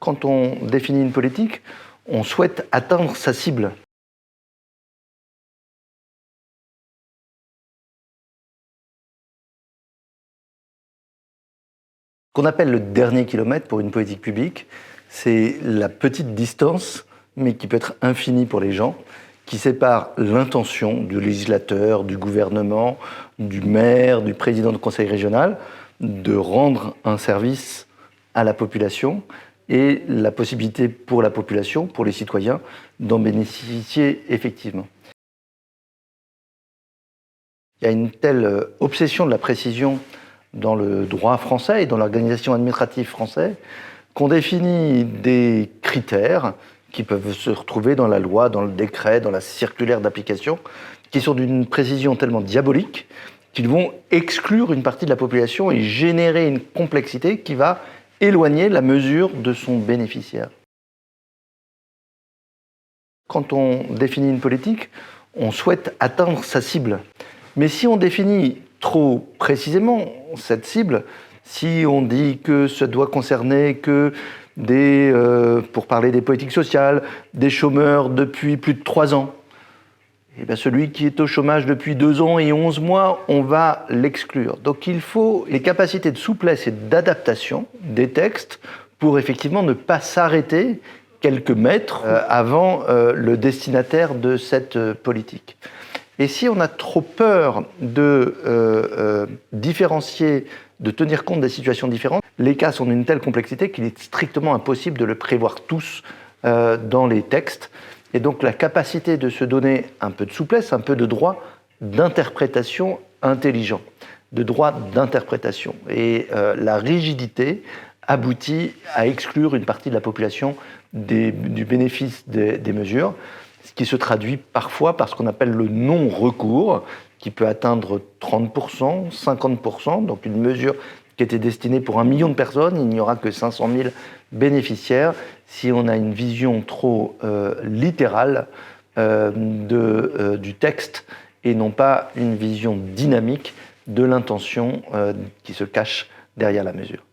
Quand on définit une politique, on souhaite atteindre sa cible. Ce qu'on appelle le dernier kilomètre pour une politique publique, c'est la petite distance, mais qui peut être infinie pour les gens, qui sépare l'intention du législateur, du gouvernement, du maire, du président du conseil régional, de rendre un service à la population et la possibilité pour la population, pour les citoyens, d'en bénéficier effectivement. Il y a une telle obsession de la précision dans le droit français et dans l'organisation administrative française qu'on définit des critères qui peuvent se retrouver dans la loi, dans le décret, dans la circulaire d'application, qui sont d'une précision tellement diabolique qu'ils vont exclure une partie de la population et générer une complexité qui va éloigner la mesure de son bénéficiaire. Quand on définit une politique, on souhaite atteindre sa cible. Mais si on définit trop précisément cette cible, si on dit que ça doit concerner que pour parler des politiques sociales, des chômeurs depuis plus de 3 ans, et bien celui qui est au chômage depuis 2 ans et 11 mois, on va l'exclure. Donc il faut les capacités de souplesse et d'adaptation des textes pour effectivement ne pas s'arrêter quelques mètres avant le destinataire de cette politique. Et si on a trop peur de différencier, de tenir compte des situations différentes, les cas sont d'une telle complexité qu'il est strictement impossible de le prévoir tous dans les textes. Et donc la capacité de se donner un peu de souplesse, un peu de droit d'interprétation intelligent, de droit d'interprétation. Et la rigidité aboutit à exclure une partie de la population du bénéfice des mesures, ce qui se traduit parfois par ce qu'on appelle le non-recours, qui peut atteindre 30%, 50%, donc une mesure qui était destinée pour 1 million de personnes, il n'y aura que 500 000 bénéficiaires si on a une vision trop littérale du texte et non pas une vision dynamique de l'intention qui se cache derrière la mesure.